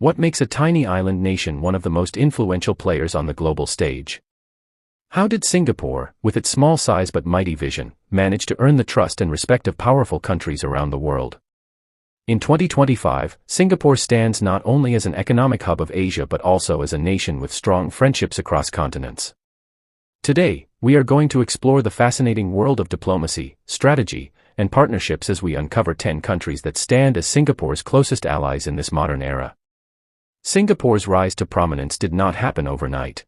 What makes a tiny island nation one of the most influential players on the global stage? How did Singapore, with its small size but mighty vision, manage to earn the trust and respect of powerful countries around the world? In 2025, Singapore stands not only as an economic hub of Asia but also as a nation with strong friendships across continents. Today, we are going to explore the fascinating world of diplomacy, strategy, and partnerships as we uncover 10 countries that stand as Singapore's closest allies in this modern era. Singapore's rise to prominence did not happen overnight.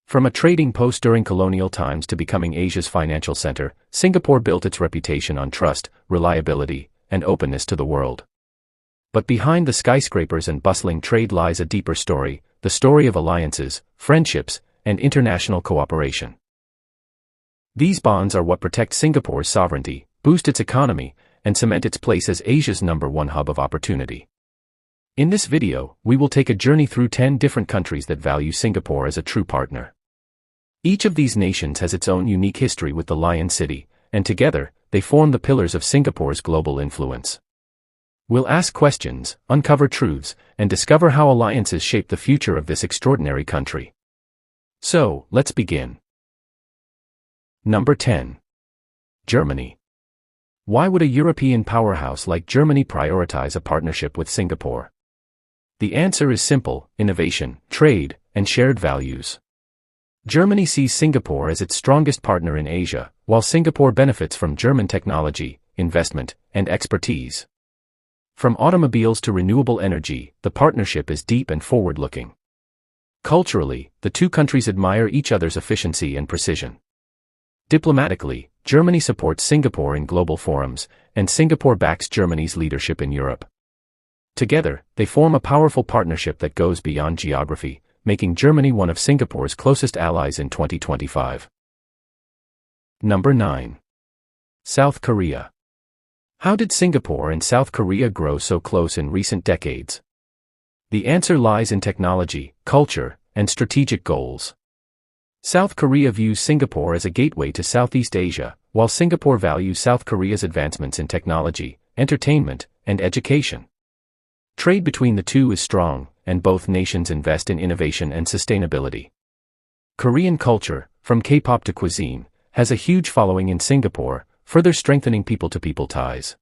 From a trading post during colonial times to becoming Asia's financial center, Singapore built its reputation on trust, reliability, and openness to the world. But behind the skyscrapers and bustling trade lies a deeper story, the story of alliances, friendships, and international cooperation. These bonds are what protect Singapore's sovereignty, boost its economy, and cement its place as Asia's #1 hub of opportunity. In this video, we will take a journey through 10 different countries that value Singapore as a true partner. Each of these nations has its own unique history with the Lion City, and together, they form the pillars of Singapore's global influence. We'll ask questions, uncover truths, and discover how alliances shape the future of this extraordinary country. So, let's begin. Number 10. Germany. Why would a European powerhouse like Germany prioritize a partnership with Singapore? The answer is simple: innovation, trade, and shared values. Germany sees Singapore as its strongest partner in Asia, while Singapore benefits from German technology, investment, and expertise. From automobiles to renewable energy, the partnership is deep and forward-looking. Culturally, the two countries admire each other's efficiency and precision. Diplomatically, Germany supports Singapore in global forums, and Singapore backs Germany's leadership in Europe. Together, they form a powerful partnership that goes beyond geography, making Germany one of Singapore's closest allies in 2025. Number 9. South Korea. How did Singapore and South Korea grow so close in recent decades? The answer lies in technology, culture, and strategic goals. South Korea views Singapore as a gateway to Southeast Asia, while Singapore values South Korea's advancements in technology, entertainment, and education. Trade between the two is strong, and both nations invest in innovation and sustainability. Korean culture, from K-pop to cuisine, has a huge following in Singapore, further strengthening people-to-people ties.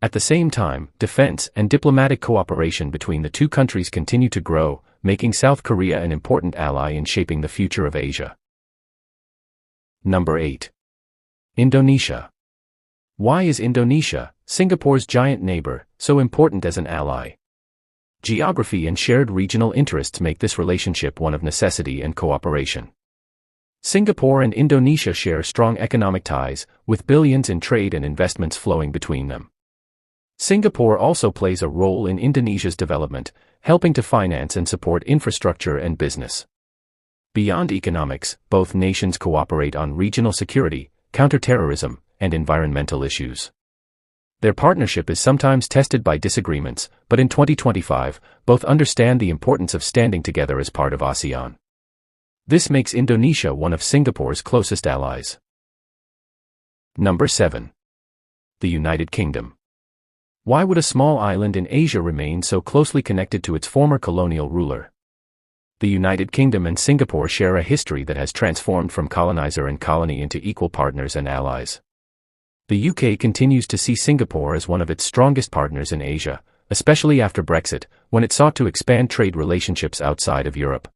At the same time, defense and diplomatic cooperation between the two countries continue to grow, making South Korea an important ally in shaping the future of Asia. Number 8. Indonesia. Why is Indonesia, Singapore's giant neighbor, so important as an ally? Geography and shared regional interests make this relationship one of necessity and cooperation. Singapore and Indonesia share strong economic ties, with billions in trade and investments flowing between them. Singapore also plays a role in Indonesia's development, helping to finance and support infrastructure and business. Beyond economics, both nations cooperate on regional security, counterterrorism, and environmental issues. Their partnership is sometimes tested by disagreements, but in 2025, both understand the importance of standing together as part of ASEAN. This makes Indonesia one of Singapore's closest allies. Number 7. The United Kingdom. Why would a small island in Asia remain so closely connected to its former colonial ruler? The United Kingdom and Singapore share a history that has transformed from colonizer and colony into equal partners and allies. The UK continues to see Singapore as one of its strongest partners in Asia, especially after Brexit, when it sought to expand trade relationships outside of Europe.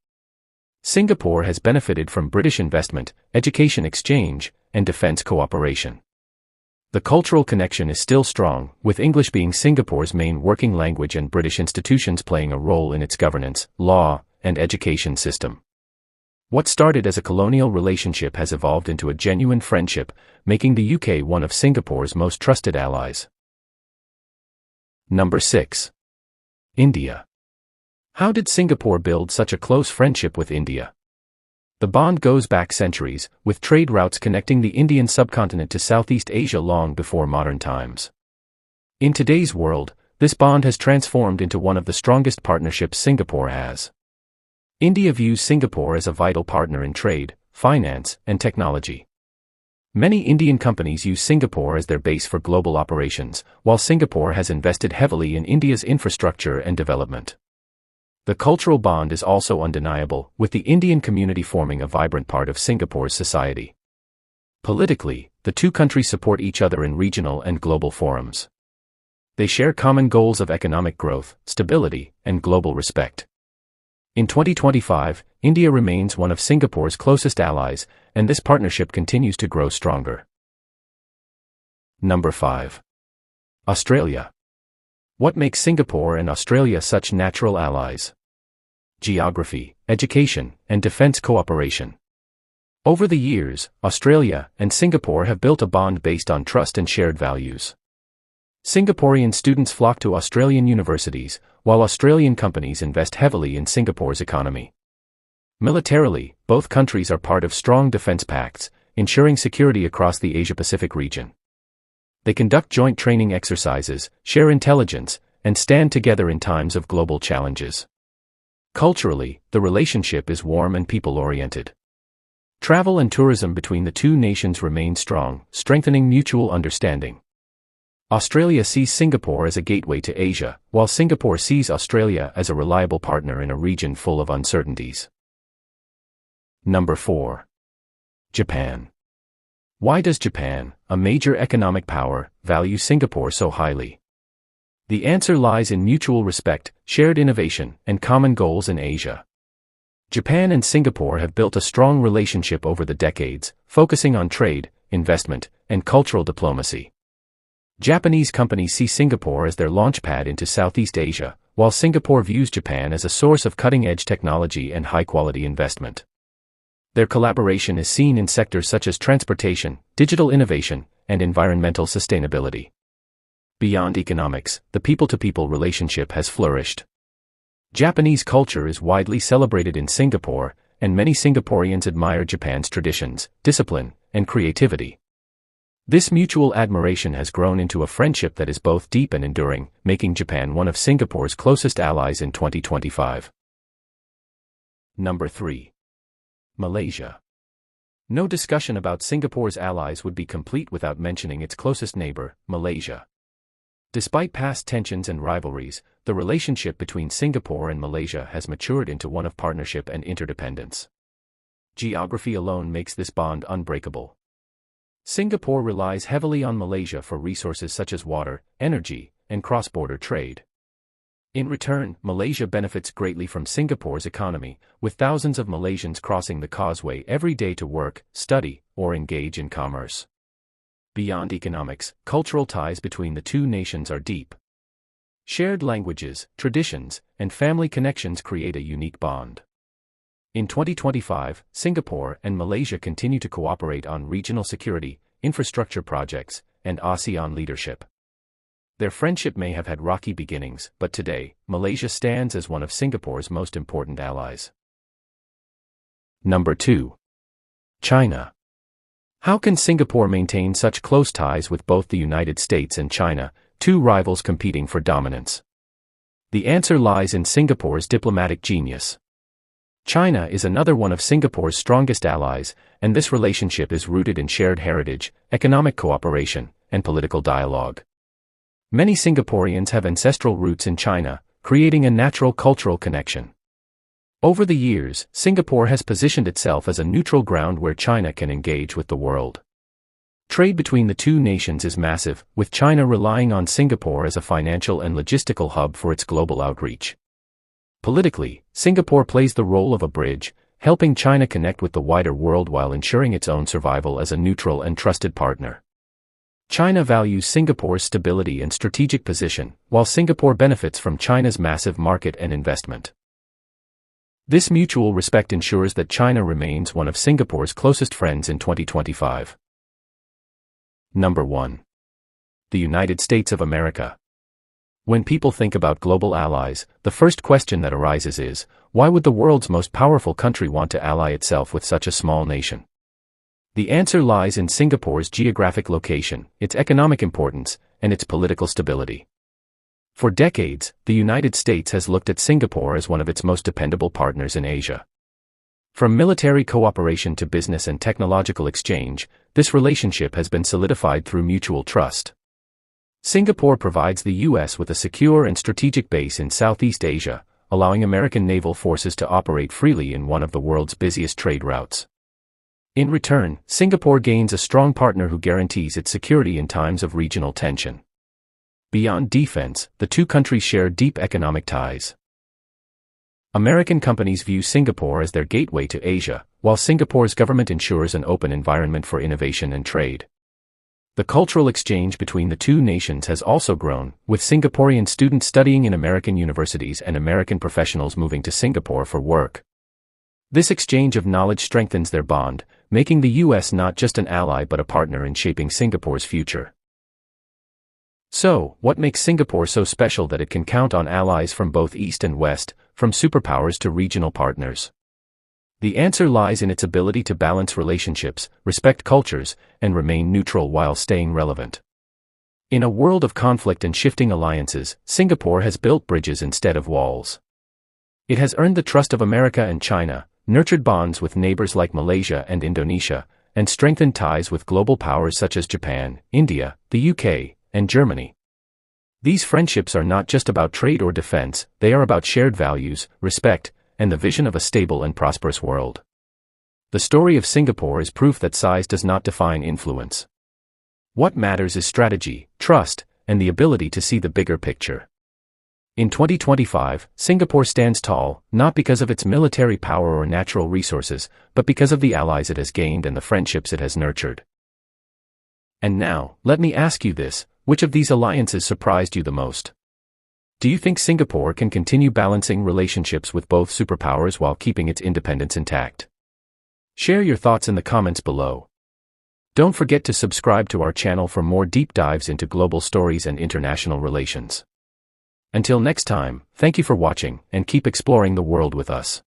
Singapore has benefited from British investment, education exchange, and defense cooperation. The cultural connection is still strong, with English being Singapore's main working language and British institutions playing a role in its governance, law, and education system. What started as a colonial relationship has evolved into a genuine friendship, making the UK one of Singapore's most trusted allies. Number 6. India. How did Singapore build such a close friendship with India? The bond goes back centuries, with trade routes connecting the Indian subcontinent to Southeast Asia long before modern times. In today's world, this bond has transformed into one of the strongest partnerships Singapore has. India views Singapore as a vital partner in trade, finance, and technology. Many Indian companies use Singapore as their base for global operations, while Singapore has invested heavily in India's infrastructure and development. The cultural bond is also undeniable, with the Indian community forming a vibrant part of Singapore's society. Politically, the two countries support each other in regional and global forums. They share common goals of economic growth, stability, and global respect. In 2025, India remains one of Singapore's closest allies, and this partnership continues to grow stronger. Number 5. Australia. What makes Singapore and Australia such natural allies? Geography, education, and defense cooperation. Over the years, Australia and Singapore have built a bond based on trust and shared values. Singaporean students flock to Australian universities, while Australian companies invest heavily in Singapore's economy. Militarily, both countries are part of strong defense pacts, ensuring security across the Asia-Pacific region. They conduct joint training exercises, share intelligence, and stand together in times of global challenges. Culturally, the relationship is warm and people-oriented. Travel and tourism between the two nations remain strong, strengthening mutual understanding. Australia sees Singapore as a gateway to Asia, while Singapore sees Australia as a reliable partner in a region full of uncertainties. Number 4. Japan. Why does Japan, a major economic power, value Singapore so highly? The answer lies in mutual respect, shared innovation, and common goals in Asia. Japan and Singapore have built a strong relationship over the decades, focusing on trade, investment, and cultural diplomacy. Japanese companies see Singapore as their launchpad into Southeast Asia, while Singapore views Japan as a source of cutting-edge technology and high-quality investment. Their collaboration is seen in sectors such as transportation, digital innovation, and environmental sustainability. Beyond economics, the people-to-people relationship has flourished. Japanese culture is widely celebrated in Singapore, and many Singaporeans admire Japan's traditions, discipline, and creativity. This mutual admiration has grown into a friendship that is both deep and enduring, making Japan one of Singapore's closest allies in 2025. Number 3. Malaysia. No discussion about Singapore's allies would be complete without mentioning its closest neighbor, Malaysia. Despite past tensions and rivalries, the relationship between Singapore and Malaysia has matured into one of partnership and interdependence. Geography alone makes this bond unbreakable. Singapore relies heavily on Malaysia for resources such as water, energy, and cross-border trade. In return, Malaysia benefits greatly from Singapore's economy, with thousands of Malaysians crossing the causeway every day to work, study, or engage in commerce. Beyond economics, cultural ties between the two nations are deep. Shared languages, traditions, and family connections create a unique bond. In 2025, Singapore and Malaysia continue to cooperate on regional security, infrastructure projects, and ASEAN leadership. Their friendship may have had rocky beginnings, but today, Malaysia stands as one of Singapore's most important allies. Number 2. China. How can Singapore maintain such close ties with both the United States and China, two rivals competing for dominance? The answer lies in Singapore's diplomatic genius. China is another one of Singapore's strongest allies, and this relationship is rooted in shared heritage, economic cooperation, and political dialogue. Many Singaporeans have ancestral roots in China, creating a natural cultural connection. Over the years, Singapore has positioned itself as a neutral ground where China can engage with the world. Trade between the two nations is massive, with China relying on Singapore as a financial and logistical hub for its global outreach. Politically, Singapore plays the role of a bridge, helping China connect with the wider world while ensuring its own survival as a neutral and trusted partner. China values Singapore's stability and strategic position, while Singapore benefits from China's massive market and investment. This mutual respect ensures that China remains one of Singapore's closest friends in 2025. Number 1. The United States of America. When people think about global allies, the first question that arises is, why would the world's most powerful country want to ally itself with such a small nation? The answer lies in Singapore's geographic location, its economic importance, and its political stability. For decades, the United States has looked at Singapore as one of its most dependable partners in Asia. From military cooperation to business and technological exchange, this relationship has been solidified through mutual trust. Singapore provides the U.S. with a secure and strategic base in Southeast Asia, allowing American naval forces to operate freely in one of the world's busiest trade routes. In return, Singapore gains a strong partner who guarantees its security in times of regional tension. Beyond defense, the two countries share deep economic ties. American companies view Singapore as their gateway to Asia, while Singapore's government ensures an open environment for innovation and trade. The cultural exchange between the two nations has also grown, with Singaporean students studying in American universities and American professionals moving to Singapore for work. This exchange of knowledge strengthens their bond, making the U.S. not just an ally but a partner in shaping Singapore's future. So, what makes Singapore so special that it can count on allies from both East and West, from superpowers to regional partners? The answer lies in its ability to balance relationships, respect cultures, and remain neutral while staying relevant. In a world of conflict and shifting alliances, Singapore has built bridges instead of walls. It has earned the trust of America and China, nurtured bonds with neighbors like Malaysia and Indonesia, and strengthened ties with global powers such as Japan, India, the UK, and Germany. These friendships are not just about trade or defense, they are about shared values, respect, and the vision of a stable and prosperous world. The story of Singapore is proof that size does not define influence. What matters is strategy, trust, and the ability to see the bigger picture. In 2025, Singapore stands tall, not because of its military power or natural resources, but because of the allies it has gained and the friendships it has nurtured. And now, let me ask you this, which of these alliances surprised you the most? Do you think Singapore can continue balancing relationships with both superpowers while keeping its independence intact? Share your thoughts in the comments below. Don't forget to subscribe to our channel for more deep dives into global stories and international relations. Until next time, thank you for watching, and keep exploring the world with us.